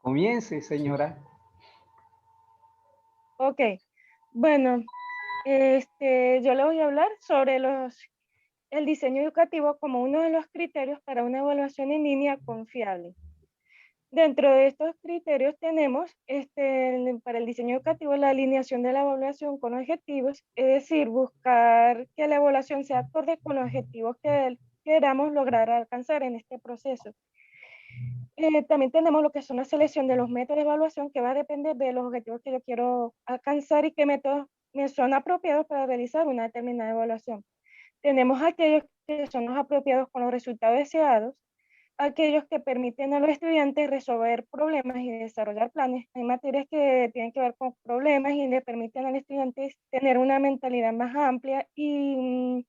Comience, señora. Ok, bueno, yo le voy a hablar sobre el diseño educativo como uno de los criterios para una evaluación en línea confiable. Dentro de estos criterios tenemos para el diseño educativo la alineación de la evaluación con objetivos, es decir, buscar que la evaluación sea acorde con los objetivos que queramos lograr alcanzar en este proceso. También tenemos lo que es una selección de los métodos de evaluación que va a depender de los objetivos que yo quiero alcanzar y qué métodos me son apropiados para realizar una determinada evaluación. Tenemos aquellos que son los apropiados con los resultados deseados, aquellos que permiten a los estudiantes resolver problemas y desarrollar planes. Hay materias que tienen que ver con problemas y le permiten a los estudiantes tener una mentalidad más amplia y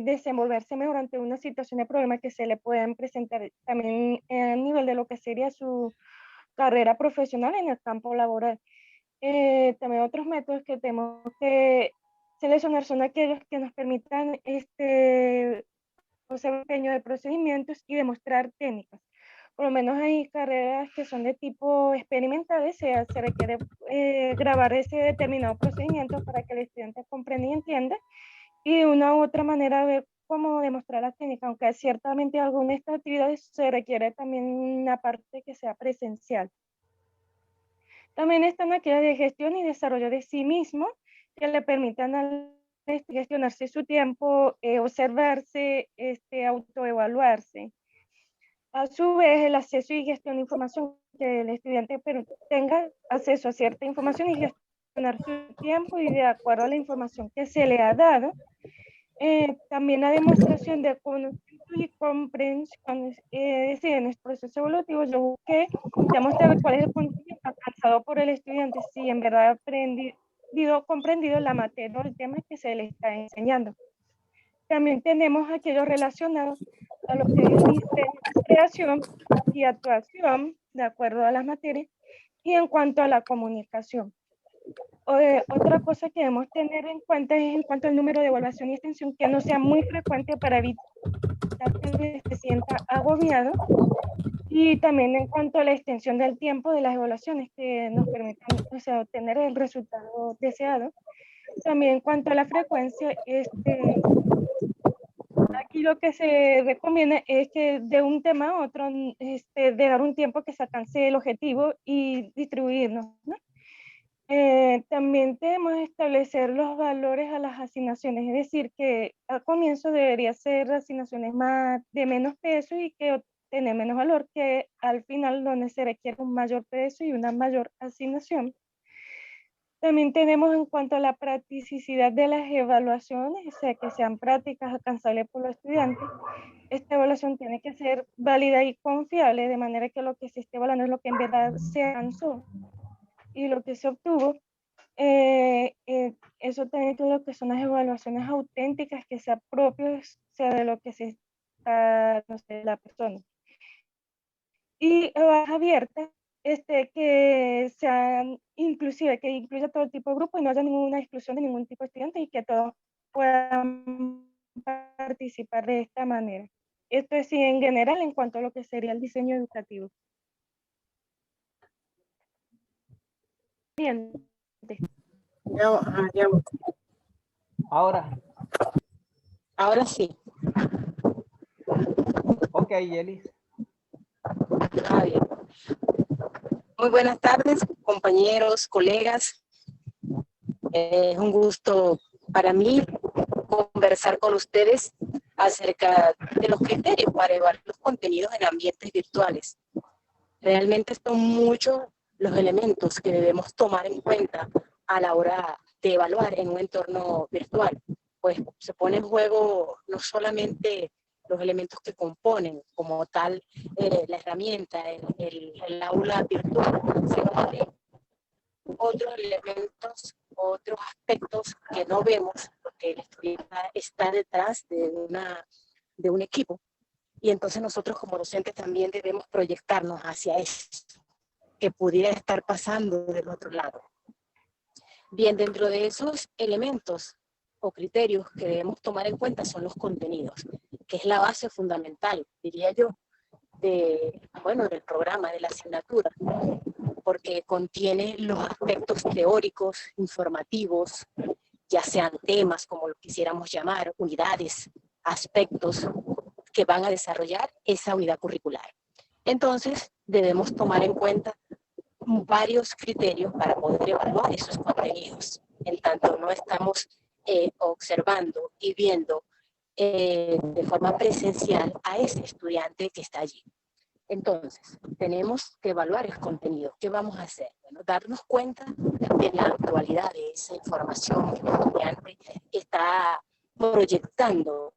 desenvolverse mejor ante una situación de problema que se le puedan presentar también a nivel de lo que sería su carrera profesional en el campo laboral. También otros métodos que tenemos que seleccionar son aquellos que nos permitan hacer un pequeño de procedimientos y demostrar técnicas. Por lo menos hay carreras que son de tipo experimentales, se requiere grabar ese determinado procedimiento para que el estudiante comprenda y entienda, y de una u otra manera ver cómo demostrar la técnica, aunque ciertamente algunas de estas actividades se requiere también una parte que sea presencial. También están aquellas de gestión y desarrollo de sí mismo, que le permitan al gestionarse su tiempo, observarse, autoevaluarse. A su vez, el acceso y gestión de información, que el estudiante tenga acceso a cierta información y gestionar su tiempo y de acuerdo a la información que se le ha dado. También la demostración de conocimiento y comprensión, es decir, en el proceso evolutivo yo busqué demostrar cuál es el conocimiento alcanzado por el estudiante, si en verdad ha aprendido, comprendido la materia o el tema que se le está enseñando. También tenemos aquellos relacionados a lo que es el diseño, creación y actuación, de acuerdo a las materias, y en cuanto a la comunicación. Otra cosa que debemos tener en cuenta es en cuanto al número de evaluación y extensión, que no sea muy frecuente para evitar que se sienta agobiado, y también en cuanto a la extensión del tiempo de las evaluaciones que nos permitan, obtener el resultado deseado. También en cuanto a la frecuencia, aquí lo que se recomienda es que de un tema a otro, dejar un tiempo que se alcance el objetivo y distribuirnos, ¿no? También debemos establecer los valores a las asignaciones, es decir, que al comienzo debería ser asignaciones de menos peso y que tener menos valor, que al final donde se requiere un mayor peso y una mayor asignación. También tenemos en cuanto a la practicidad de las evaluaciones, o sea, que sean prácticas alcanzables por los estudiantes. Esta evaluación tiene que ser válida y confiable, de manera que lo que se esté evaluando es lo que en verdad se alcanzó y lo que se obtuvo. Eso también todo lo que son las evaluaciones auténticas, que sean propios, sea de lo que se está, no sé, la persona. Y abiertas, que sean inclusive, que incluya todo tipo de grupo y no haya ninguna exclusión de ningún tipo de estudiante y que todos puedan participar de esta manera. Esto es en general en cuanto a lo que sería el diseño educativo. Bien. Ahora, Ahora sí. ok, Yelis. Ah, bien. Muy buenas tardes, compañeros, colegas. Es un gusto para mí conversar con ustedes acerca de los criterios para evaluar los contenidos en ambientes virtuales. Realmente son muchos los elementos que debemos tomar en cuenta a la hora de evaluar en un entorno virtual, pues se pone en juego no solamente los elementos que componen como tal la herramienta, el aula virtual, sino también otros elementos, otros aspectos que no vemos, porque el estudiante está detrás de un equipo, y entonces nosotros como docentes también debemos proyectarnos hacia eso que pudiera estar pasando del otro lado. Bien, dentro de esos elementos o criterios que debemos tomar en cuenta son los contenidos, que es la base fundamental, diría yo, de bueno, del programa, de la asignatura, porque contiene los aspectos teóricos, informativos, ya sean temas, como lo quisiéramos llamar, unidades, aspectos que van a desarrollar esa unidad curricular. Entonces, debemos tomar en cuenta varios criterios para poder evaluar esos contenidos, en tanto no estamos observando y viendo de forma presencial a ese estudiante que está allí. Entonces, tenemos que evaluar el contenido. ¿Qué vamos a hacer? Bueno, darnos cuenta de la actualidad de esa información que el estudiante está proyectando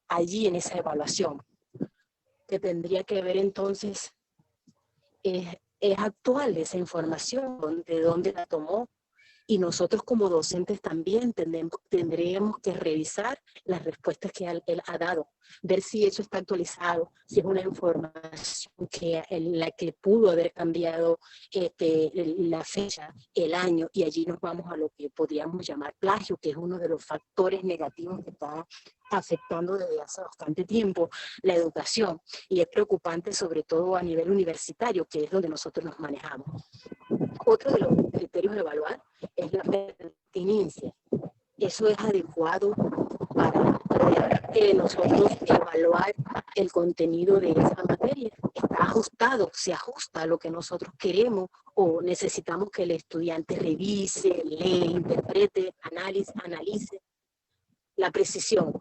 allí en esa evaluación. Que tendría que ver entonces, es actual esa información, de dónde la tomó, y nosotros como docentes también tendríamos que revisar las respuestas que él ha dado, ver si eso está actualizado, si es una información en la que pudo haber cambiado la fecha, el año, y allí nos vamos a lo que podríamos llamar plagio, que es uno de los factores negativos que está afectando desde hace bastante tiempo la educación, y es preocupante sobre todo a nivel universitario, que es donde nosotros nos manejamos. Otro de los criterios de evaluar es la pertinencia. Eso es adecuado para poder nosotros evaluar el contenido de esa materia. Está ajustado, se ajusta a lo que nosotros queremos, o necesitamos que el estudiante revise, lee, interprete, analice. La precisión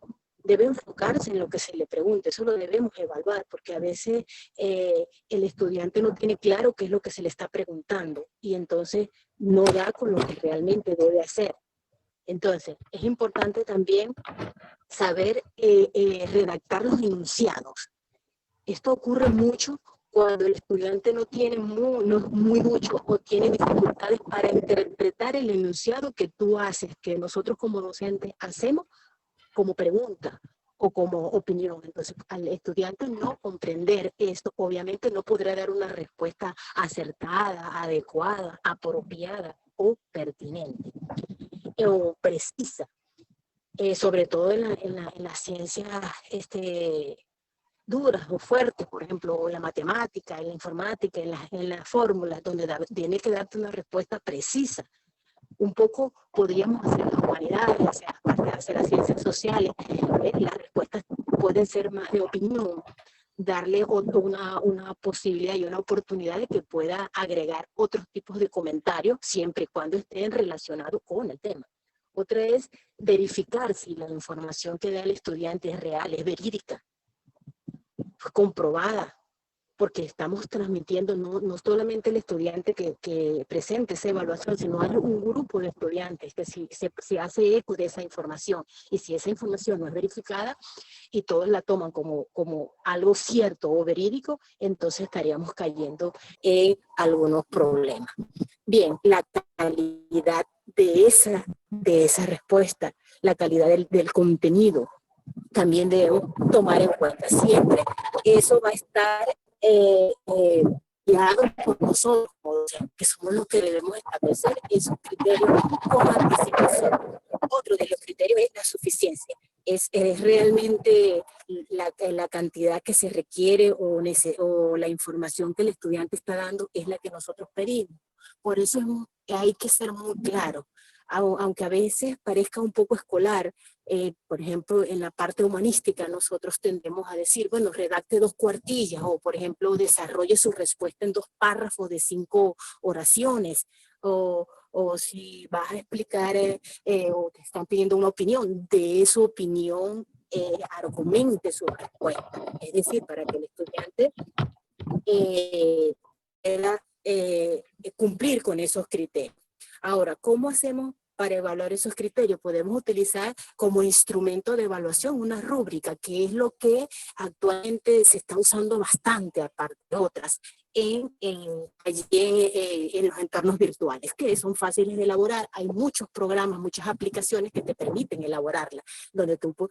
debe enfocarse en lo que se le pregunte, eso lo debemos evaluar, porque a veces el estudiante no tiene claro qué es lo que se le está preguntando, y entonces no da con lo que realmente debe hacer. Entonces, es importante también saber redactar los enunciados. Esto ocurre mucho cuando el estudiante no tiene muy mucho o tiene dificultades para interpretar el enunciado que tú haces, que nosotros como docentes hacemos como pregunta o como opinión. Entonces, al estudiante no comprender esto, obviamente no podrá dar una respuesta acertada, adecuada, apropiada o pertinente o precisa, sobre todo en las ciencias duras o fuertes, por ejemplo, en la matemática, en la informática, en las fórmulas, donde tiene que darte una respuesta precisa. Un poco podríamos hacer las humanidades, o sea, aparte de hacer las ciencias sociales, las respuestas pueden ser más de opinión, darle una posibilidad y una oportunidad de que pueda agregar otros tipos de comentarios, siempre y cuando estén relacionados con el tema. Otra es verificar si la información que da el estudiante es real, es verídica, comprobada, porque estamos transmitiendo no solamente el estudiante que presente esa evaluación, sino hay un grupo de estudiantes que se hace eco de esa información, y si esa información no es verificada y todos la toman como algo cierto o verídico, entonces estaríamos cayendo en algunos problemas. Bien, la calidad de esa respuesta, la calidad del contenido, también debemos tomar en cuenta. Siempre eso va a estar guiado por nosotros, que somos los que debemos establecer esos criterios con anticipación. Otro de los criterios es la suficiencia. Es realmente la cantidad que se requiere o la información que el estudiante está dando es la que nosotros pedimos. Por eso hay que ser muy claro. Aunque a veces parezca un poco escolar, por ejemplo, en la parte humanística nosotros tendemos a decir, bueno, redacte 2 cuartillas, o por ejemplo, desarrolle su respuesta en 2 párrafos de 5 oraciones, o si vas a explicar o te están pidiendo una opinión, de esa opinión argumente su respuesta. Es decir, para que el estudiante pueda cumplir con esos criterios. Ahora, ¿cómo hacemos para evaluar esos criterios? Podemos utilizar como instrumento de evaluación una rúbrica, que es lo que actualmente se está usando bastante, aparte de otras, en los entornos virtuales, que son fáciles de elaborar. Hay muchos programas, muchas aplicaciones que te permiten elaborarla, donde tú, por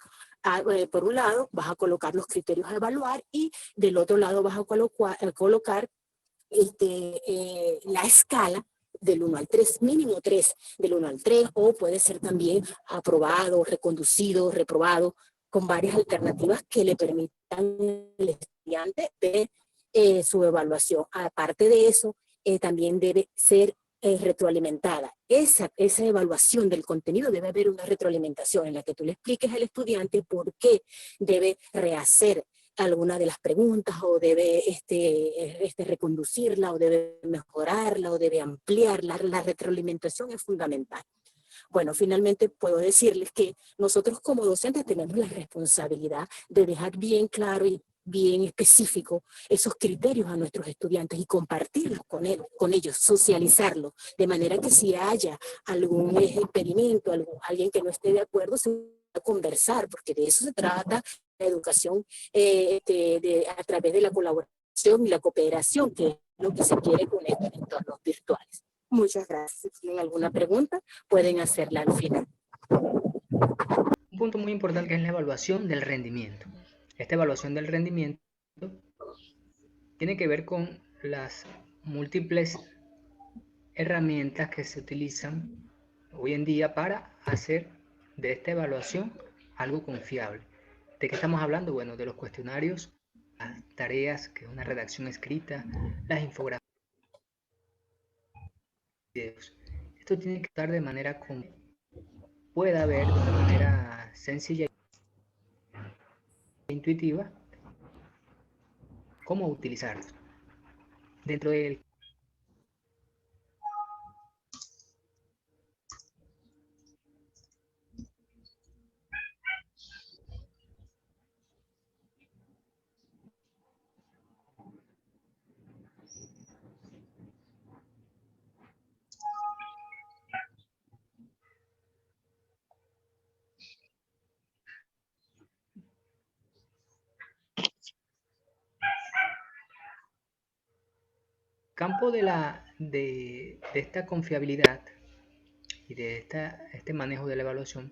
un lado, vas a colocar los criterios a evaluar, y del otro lado vas a colocar la escala del 1 al 3, mínimo 3, del 1 al 3, o puede ser también aprobado, reconducido, reprobado, con varias alternativas que le permitan al estudiante ver su evaluación. Aparte de eso, también debe ser retroalimentada. Esa evaluación del contenido debe haber una retroalimentación en la que tú le expliques al estudiante por qué debe rehacer alguna de las preguntas o debe reconducirla o debe mejorarla o debe ampliarla. La retroalimentación es fundamental. Bueno, finalmente puedo decirles que nosotros como docentes tenemos la responsabilidad de dejar bien claro y bien específico esos criterios a nuestros estudiantes y compartirlos con ellos, socializarlos, de manera que si haya algún experimento, alguien que no esté de acuerdo, se pueda conversar, porque de eso se trata la educación a través de la colaboración y la cooperación, que es lo que se quiere con estos entornos virtuales. Muchas gracias. Si tienen alguna pregunta, pueden hacerla al final. Un punto muy importante es la evaluación del rendimiento. Esta evaluación del rendimiento tiene que ver con las múltiples herramientas que se utilizan hoy en día para hacer de esta evaluación algo confiable. ¿De qué estamos hablando? Bueno, de los cuestionarios, las tareas, que es una redacción escrita, las infografías. Esto tiene que estar de manera como pueda ver de una manera sencilla e intuitiva cómo utilizarlos. Dentro del campo de esta confiabilidad y de este manejo de la evaluación,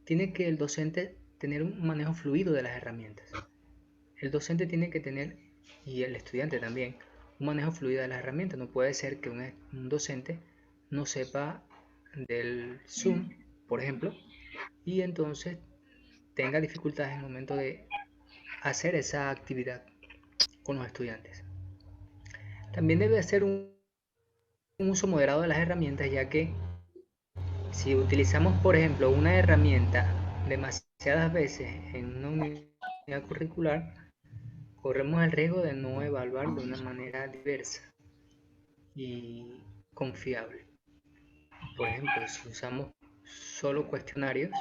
tiene que el docente tener un manejo fluido de las herramientas. El docente tiene que tener, y el estudiante también, un manejo fluido de las herramientas. No puede ser que un docente no sepa del Zoom, por ejemplo, y entonces tenga dificultades en el momento de hacer esa actividad con los estudiantes. También debe hacer un uso moderado de las herramientas, ya que si utilizamos, por ejemplo, una herramienta demasiadas veces en una unidad curricular, corremos el riesgo de no evaluar de una manera diversa y confiable. Por ejemplo, si usamos solo cuestionarios,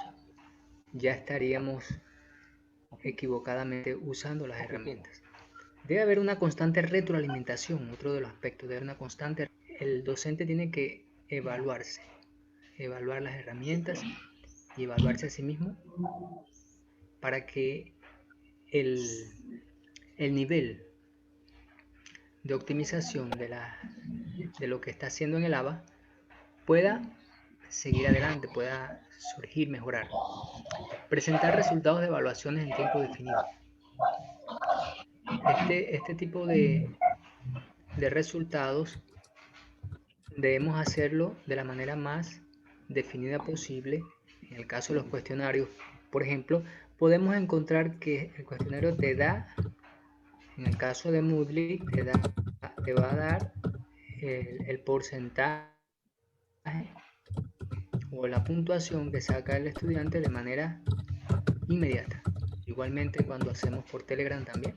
ya estaríamos equivocadamente usando las herramientas. Debe haber una constante retroalimentación, otro de los aspectos, debe haber una constante. El docente tiene que evaluarse, evaluar las herramientas y evaluarse a sí mismo para que el nivel de optimización de lo que está haciendo en el ABA pueda seguir adelante, pueda surgir, mejorar. Presentar resultados de evaluaciones en tiempo definido. Este tipo de resultados debemos hacerlo de la manera más definida posible. En el caso de los cuestionarios, por ejemplo, podemos encontrar que el cuestionario te da, en el caso de Moodle, te va a dar el porcentaje o la puntuación que saca el estudiante de manera inmediata. Igualmente cuando hacemos por Telegram también,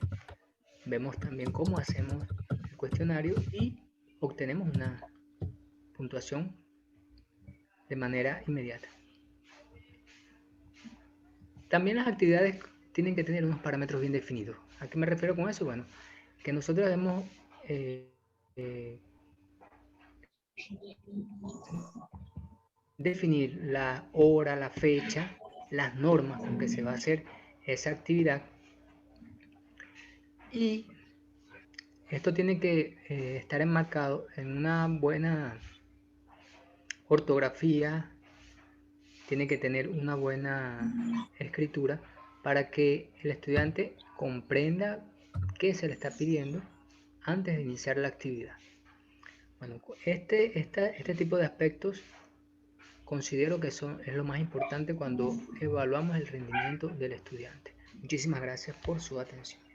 vemos también cómo hacemos el cuestionario y obtenemos una puntuación de manera inmediata. También las actividades tienen que tener unos parámetros bien definidos. ¿A qué me refiero con eso? Bueno, que nosotros debemos definir la hora, la fecha, las normas con que se va a hacer esa actividad, y esto tiene que estar enmarcado en una buena ortografía, tiene que tener una buena escritura para que el estudiante comprenda qué se le está pidiendo antes de iniciar la actividad. Bueno, este tipo de aspectos considero que es lo más importante cuando evaluamos el rendimiento del estudiante. Muchísimas gracias por su atención.